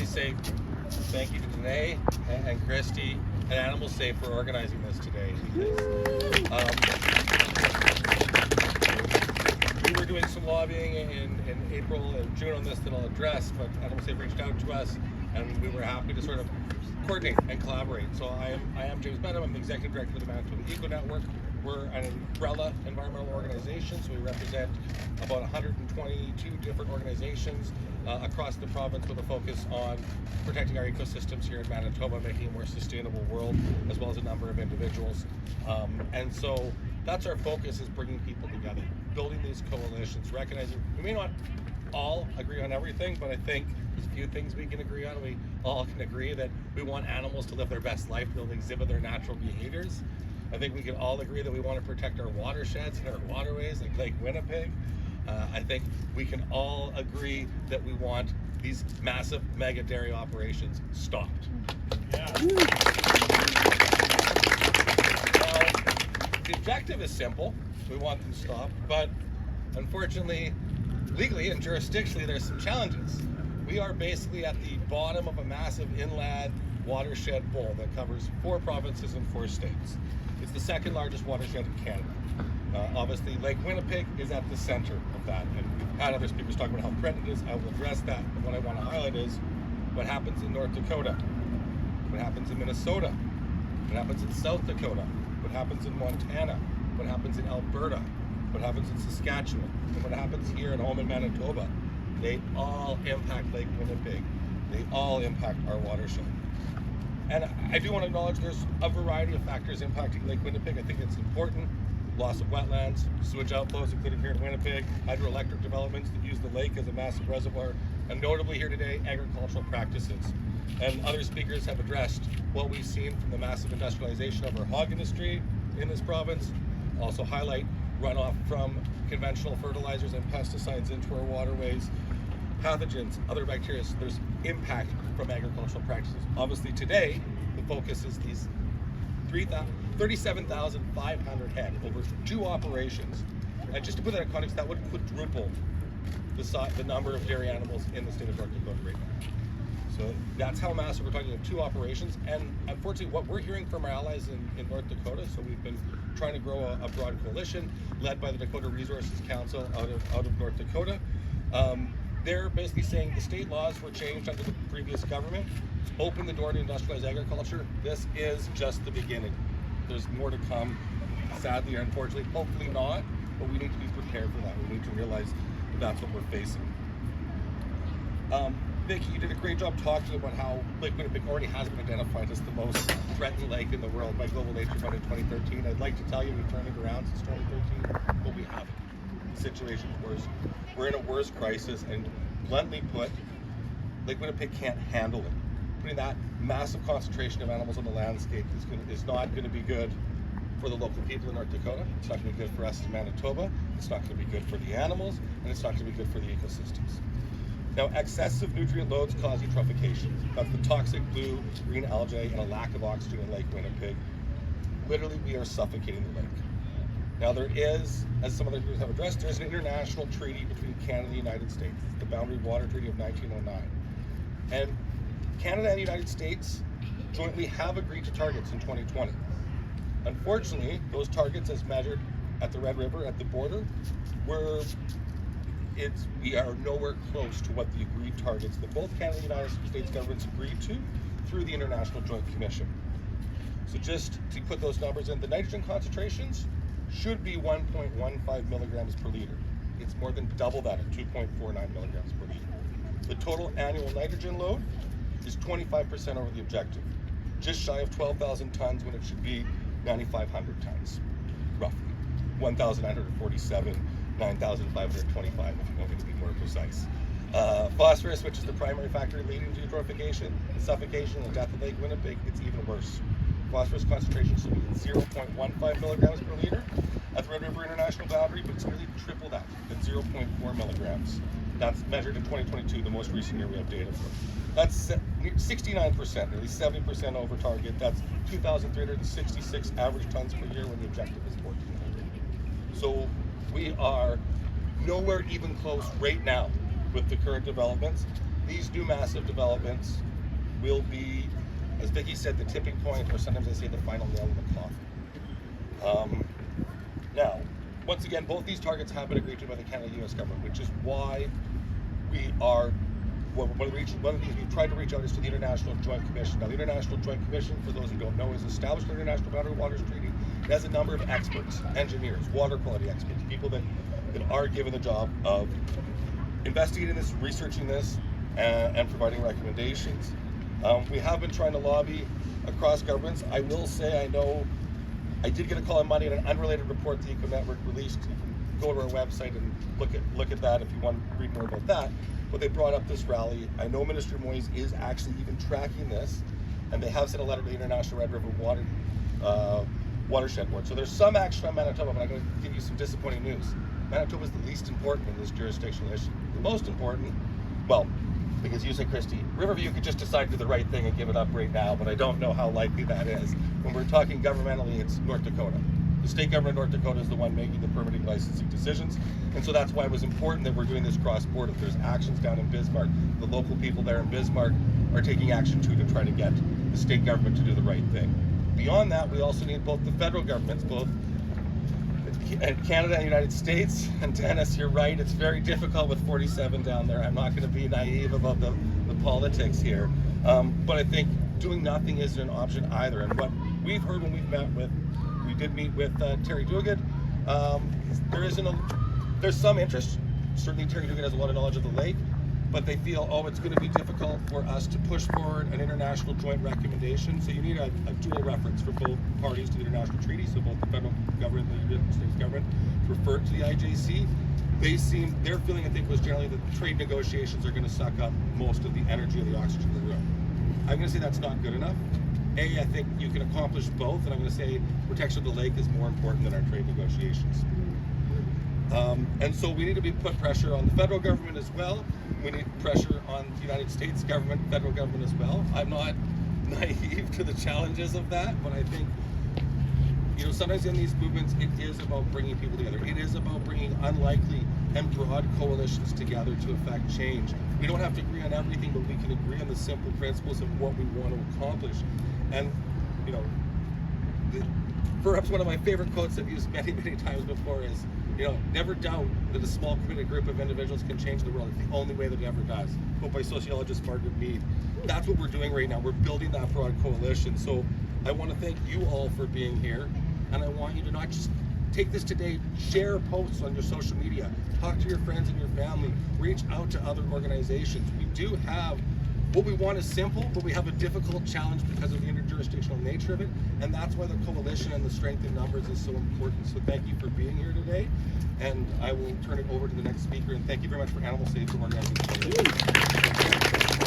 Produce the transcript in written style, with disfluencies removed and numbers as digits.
me say thank you to Danae and Christy and Animal Safe for organizing this today. We were doing some lobbying in April and June on this that I'll address, but Animal Safe reached out to us and we were happy to sort of coordinate and collaborate. So I am James Beddome. I'm the Executive Director of the Manitoba Eco-Network. We're an umbrella environmental organization, so we represent about 122 different organizations across the province with a focus on protecting our ecosystems here in Manitoba, making a more sustainable world, as well as a number of individuals. And so that's our focus, is bringing people together, building these coalitions, recognizing we may not all agree on everything, but I think there's a few things we can agree on. We all can agree that we want animals to live their best life, be able to exhibit their natural behaviors. I think we can all agree that we want to protect our watersheds and our waterways like Lake Winnipeg. I think we can all agree that we want these massive mega dairy operations stopped. Yeah. The objective is simple. We want them stopped, but unfortunately, legally and jurisdictionally, there's some challenges. We are basically at the bottom of a massive inland watershed bowl that covers 4 provinces and 4 states. It's the second largest watershed in Canada. Obviously, Lake Winnipeg is at the center of that, and we've had other speakers talk about how threatened it is. I will address that, but what I want to highlight is what happens in North Dakota, what happens in Minnesota, what happens in South Dakota, what happens in Montana, what happens in Alberta, what happens in Saskatchewan, and what happens here at home in Manitoba. They all impact Lake Winnipeg. They all impact our watershed. And I do want to acknowledge there's a variety of factors impacting Lake Winnipeg. I think it's important. Loss of wetlands, sewage outflows, including here in Winnipeg, hydroelectric developments that use the lake as a massive reservoir, and notably here today, agricultural practices. And other speakers have addressed what we've seen from the massive industrialization of our hog industry in this province. Also highlight runoff from conventional fertilizers and pesticides into our waterways, pathogens, other bacteria. So there's impact from agricultural practices. Obviously today, the focus is these 37,500 head over 2 operations. And just to put that in context, that would quadruple the number of dairy animals in the state of North Dakota right now. So that's how massive we're talking about 2 operations. And unfortunately, what we're hearing from our allies in North Dakota, so we've been trying to grow a broad coalition led by the Dakota Resources Council out of North Dakota. They're basically saying the state laws were changed under the previous government, open the door to industrialized agriculture. This is just the beginning. There's more to come, sadly or unfortunately, hopefully not, but we need to be prepared for that. We need to realize that that's what we're facing. Vicki, you did a great job talking about how Lake Winnipeg already has been identified as the most threatened lake in the world by Global Nature Fund in 2013. I'd like to tell you we've turned it around since 2013, but we haven't. The situation's worse. We're in a worse crisis, and bluntly put, Lake Winnipeg can't handle it. Putting that massive concentration of animals on the landscape is not going to be good for the local people in North Dakota. It's not going to be good for us in Manitoba. It's not going to be good for the animals, and it's not going to be good for the ecosystems. Now, excessive nutrient loads cause eutrophication. That's the toxic blue-green algae and a lack of oxygen in Lake Winnipeg. Literally, we are suffocating the lake. Now there is, as some other groups have addressed, there's an international treaty between Canada and the United States, the Boundary Water Treaty of 1909. And Canada and the United States jointly have agreed to targets in 2020. Unfortunately, those targets as measured at the Red River, at the border, we are nowhere close to what the agreed targets that both Canada and the United States governments agreed to through the International Joint Commission. So just to put those numbers in, the nitrogen concentrations should be 1.15 milligrams per liter. It's more than double that at 2.49 milligrams per liter. The total annual nitrogen load is 25% over the objective, just shy of 12,000 tons when it should be 9,500 tons, roughly. 1,947, 9,525 if you want me to be more precise. Phosphorus, which is the primary factor leading to eutrophication, and suffocation, and death of Lake Winnipeg, it's even worse. Phosphorus concentration should be 0.15 milligrams per liter at the Red River International Boundary, but it's nearly triple that at 0.4 milligrams. That's measured in 2022, the most recent year we have data for. That's 69%, nearly 70% over target. That's 2,366 average tons per year when the objective is 1,400. So we are nowhere even close right now with the current developments. these new massive developments will be, as Vicki said, the tipping point, or sometimes I say the final nail in the coffin. Now, once again, both these targets have been agreed to by the Canada-U.S. government, which is why we are, one of the things we've tried to reach out is to the International Joint Commission. Now, the International Joint Commission, for those who don't know, is established in the International Boundary Waters Treaty. It has a number of experts, engineers, water quality experts, people that are given the job of investigating this, researching this, and providing recommendations. We have been trying to lobby across governments. I will say, I know I did get a call on Monday on an unrelated report the Eco-Network released. You can go to our website and look at that if you want to read more about that. But they brought up this rally. I know Minister Moyes is actually even tracking this, and they have sent a letter to the International Red River Watershed Board. So there's some action on Manitoba, but I'm going to give you some disappointing news. Manitoba is the least important in this jurisdictional issue. The most important, well, because you said, Christy, Riverview could just decide to do the right thing and give it up right now, but I don't know how likely that is. When we're talking governmentally, it's North Dakota. The state government of North Dakota is the one making the permitting licensing decisions, and so that's why it was important that we're doing this cross-border. There's actions down in Bismarck. The local people there in Bismarck are taking action too to try to get the state government to do the right thing. Beyond that, we also need both the federal governments, both Canada and the United States. And Dennis, you're right, it's very difficult with 47 down there. I'm not going to be naive about the politics here. But I think doing nothing isn't an option either. And what we've heard when we did meet with Terry Duguid, there's some interest. Certainly Terry Duguid has a lot of knowledge of the lake, but they feel, it's going to be difficult for us to push forward an international joint recommendation. So you need a dual reference for both parties to the international treaty, so both the federal government and the United States government refer to the IJC. Their feeling, I think, was generally that trade negotiations are going to suck up most of the energy and the oxygen in the room. I'm going to say that's not good enough. I think you can accomplish both, and I'm going to say protection of the lake is more important than our trade negotiations. And so we need to put pressure on the federal government as well. We need pressure on the United States government, federal government as well. I'm not naive to the challenges of that, but I think, sometimes in these movements, it is about bringing people together. It is about bringing unlikely and broad coalitions together to affect change. We don't have to agree on everything, but we can agree on the simple principles of what we want to accomplish. And, perhaps one of my favorite quotes I've used many, many times before is, never doubt that a small committed group of individuals can change the world. It's the only way that it ever does. Quote by sociologist Margaret Mead. That's what we're doing right now. We're building that broad coalition. So I want to thank you all for being here, and I want you to not just take this today, share posts on your social media, talk to your friends and your family, reach out to other organizations. We do have, what we want is simple, but we have a difficult challenge because of the interjurisdictional nature of it, and that's why the coalition and the strength in numbers is so important. So thank you for being here today, and I will turn it over to the next speaker, and thank you very much for Animal Safe for organizing this.